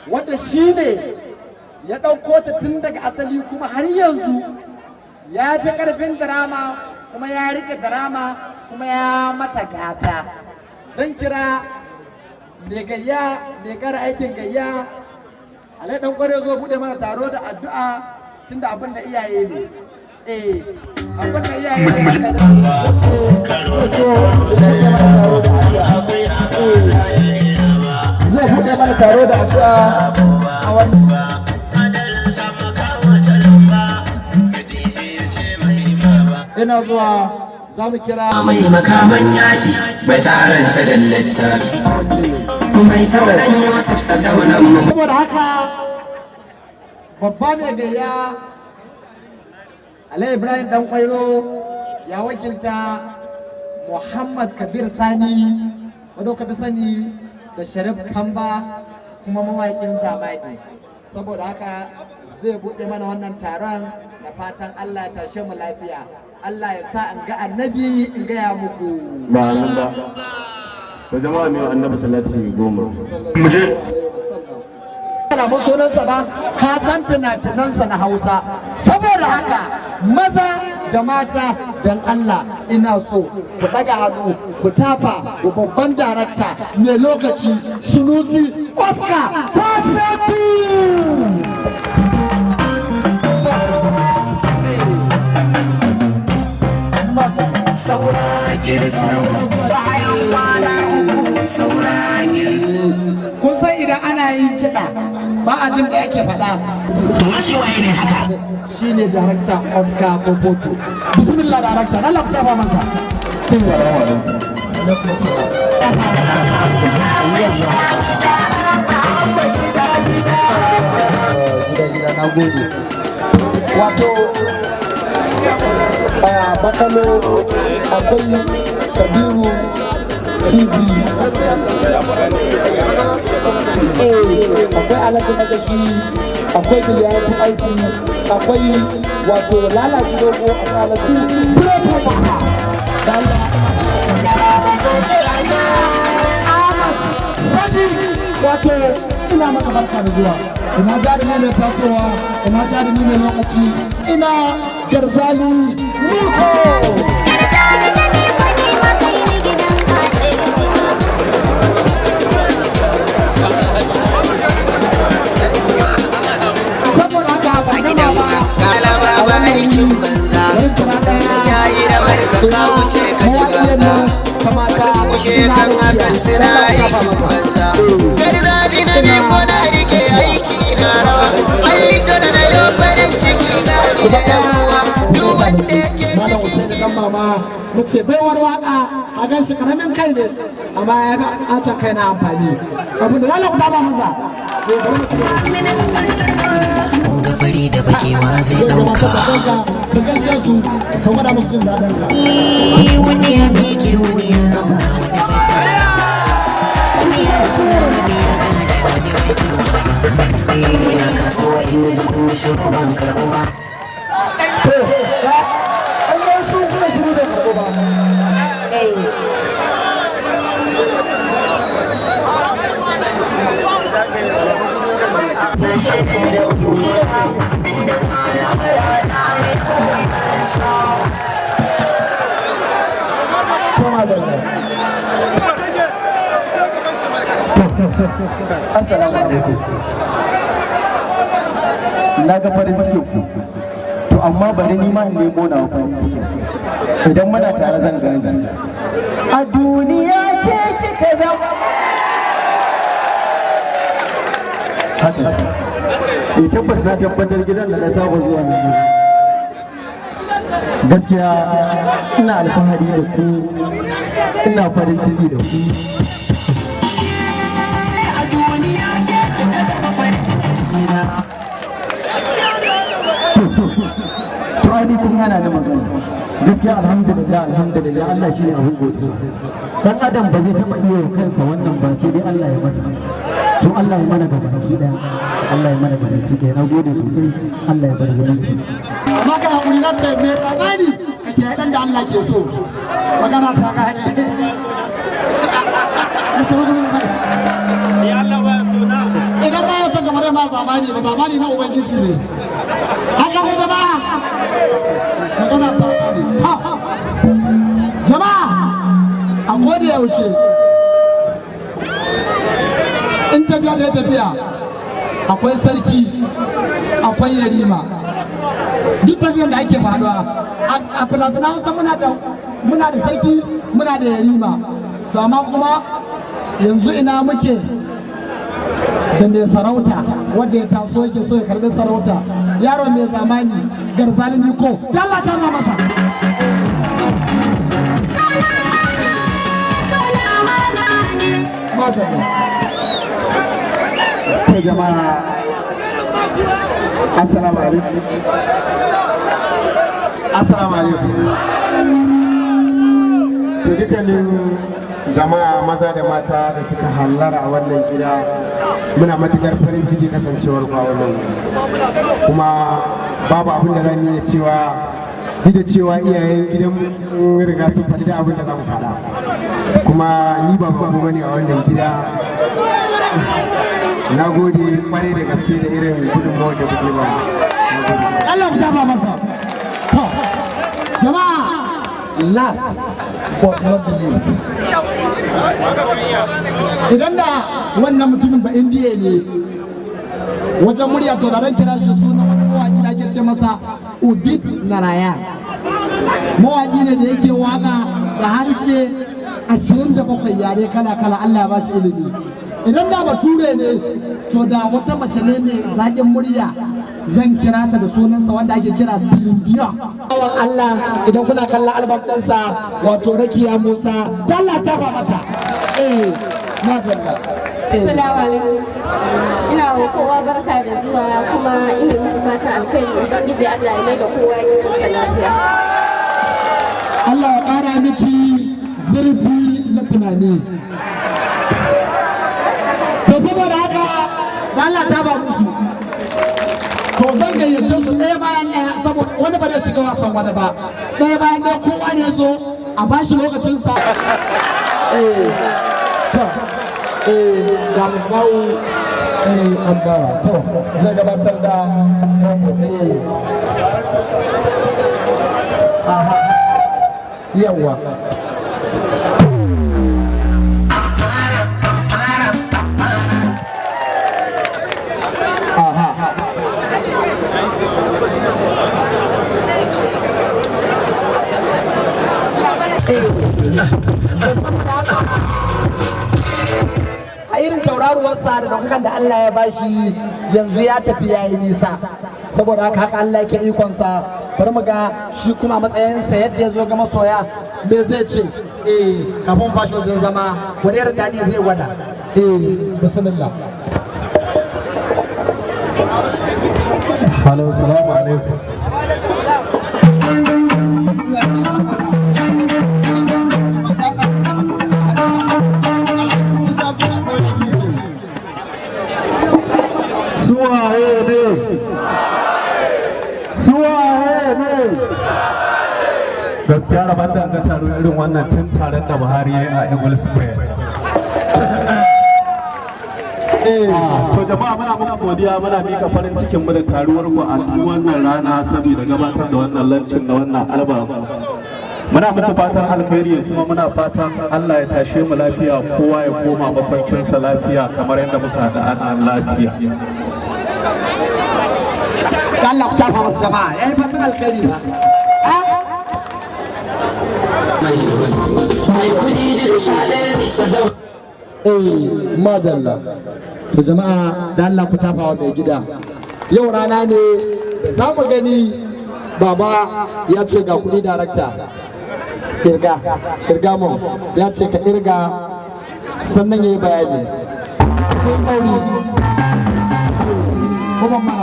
wanda shi ne ya ɗauko ta tun daga asali kuma har yanzu ya fi ƙarfin drama kuma ya riƙe drama kuma ya mata gata. Zan kira mai gayya mai ƙara aikin gayya Alai ɗan ƙware zo buɗe mana taro da addu'a tun da abin da iyaye ne. Abin da iyaye ne aka da zai buɗe mana taro da addu'a a wani ina zuwa za mu kira mai makaman yaki mai taranta da littafi mai tawaran Yusuf sa zaunan mu. Saboda haka babba mai gayya Alai Ibrahim dan Kwairo ya wakilta Muhammad Kabir Sani wadda ka fi sani da Sharif Kamba kuma mawaƙin zamani. Saboda haka zai buɗe mana wannan taron da fatan Allah ya tashe mu lafiya. Allah ya sa in ga annabi in gaya muku. Ba nan ba. Ba jama'a ne annabi salati 10. Mu je. Kalamun sunansa ba, ka san fina-finansa na Hausa. Saboda haka maza da mata don Allah ina so ku ɗaga hannu ku tafa wa babban darakta mai lokaci Sunusi Oscar Perfectu. Saura girsa bayan kwana uku saura girsa. Kun san idan ana yin kiɗa ba a jin da yake faɗa. To shi waye ne haka? Shi ne darakta Oscar Perfectu. Bismillah darakta, Allah ku tafa masa. Gida na gode. Wato bakalo akwai Sabiru TV akwai Alhaji Magashi akwai Biliyatu Aiki akwai wato Lalaji Dogo akwai wato ina maka barka da zuwa, ina jarumi mai tasowa, ina jarumi mai lokaci, ina Garzali Miko. Saboda haka ba gama ba, Kalaba ba aikin banza, ta yi da barka ka wuce ka ci gasa. Masu kushe kan hakan suna aikin banza. Garzali na ne ko na rike aiki na rawa, ai dole na yau farin ciki na ni da yan uwa. Duk wanda yake Malam Usaini dan mama na ce baiwar waka a gan shi karamin kai ne amma ya fi ata kai na amfani abin da lalata ba masa ga fari da bakewa zai dauka. ka gaishe su ka gwada musu jin daɗin ka Wani ya miƙe wani ya zauna wani bai fara ba. Wani ya kula wani ya gane wani bai tuba ba. Ina kasuwa ina ji kuma shiru ban karɓo ba. an yi su kuma shiru da karɓo ba Assalamu alaikum. Na ga farin cikin ku. To amma bari ni ma in nemo na farin cikin. Idan muna tare zan gane. A duniya ke kika zama. Haka. Tabbas na tabbatar gidan da na saba zuwa yanzu. Gaskiya ina alfahari da ku, ina farin ciki da ku. To ai kun hana ni magana. Gaskiya alhamdulillah Allah shine abin godiya. Dan adam ba zai taba iya kansa wannan ba sai dai Allah ya masa. To Allah ya mana gabaki daya. Allah ya mana gabaki daya. Na gode sosai. Allah ya bar zumunci. amma ka hakuri na ce mai tsamani kake dan da Allah ke so magana ta gane na ce magana ta gane zamani ba, zamani na ubangiji ne. Haka ne jama'a, magana ta kare. Jama'a, a koda yaushe in tafiya da tafiya akwai sarki, akwai yarima. Duk tafiyar da ake faruwa a fina-finan Hausa muna da sarki, muna da yarima. To amma kuma yanzu ina muke da mai sarauta wanda ya taso yake so ya karbi sarauta, yaro mai zamani Garzali ko Allah ta ma masa. To jama'a assalamu alaikum. Assalamu alaikum. To dukkanin jama'a maza da mata da suka hallara a wannan gida muna matukar farin ciki kasancewar ku a wannan kuma babu abin da zamu iya cewa duk da cewa iyayen gidan mun riga sun faɗi da abin da zamu faɗa kuma ni ba babu bane a wannan gida. Na gode kwarai da gaske da irin gudunmawar da kuke ba. Allah ku dafa masa. To jama'a, last but not the least, idan da wannan mutumin ba indiya ne wajen murya to da ran kira shi suna wani mawaƙi da ake ce masa Udit Narayan. Mawaƙi ne da yake waka da harshe 27 yare kala-kala. Allah ya ba shi ilimi. Idan da bature ne to da wata mace ne mai zaƙin murya zan kira ta da sunansa wanda ake kira Celine Dion. Allah idan kuna kallon albam ɗinsa wato Rakiya Musa dalla ta ba mata. Madalla. Assalamu alaikum. Ina wa kowa barka da zuwa kuma ina muku fatan alkhairi. Ubangiji Allah ya mai da kowa gidansa lafiya. Allah ya ƙara miki zurfi na tunani. To saboda haka da Allah ta ba musu. To zan gayyace su ɗaya bayan ɗaya saboda wani ba zai shiga wasan wani ba. Ɗaya bayan ɗaya kowa ne zo a bashi lokacinsa. Ga bawu ambara. To zai gabatar da yawa. A irin tauraruwarsa da ɗaukakan da Allah ya bashi yanzu ya tafi yayi nisa, saboda haka Allah yake ikonsa. Bari mu ga shi kuma matsayinsa yadda ya zo ga masoya me zai ce kafin bashi wajen zama wani irin daɗi zai gwada. Bismillah. Hello, assalamu alaikum. Gaskiya rabon da ga taro irin wannan tun taron da Buhari ya yi a Eagle Square. To jama'a muna muku godiya, muna mika farin cikin mu da taruwar ku a wannan rana saboda gabatar da wannan lancin da wannan album. Muna muku fatan alkhairi kuma muna fatan Allah ya tashe mu lafiya, kowa ya koma makwancinsa lafiya kamar yadda muka haɗa an lafiya. Allah ku tafa masa jama'a yayi fatan alkhairi ba. Madalla. To jama'a da Allah ku tafa wa mai gida. Yau rana ne da za mu gani baba ya ce ga kuɗi darakta. Irga mu ya ce ka irga sannan ya yi bayani. Kuma ma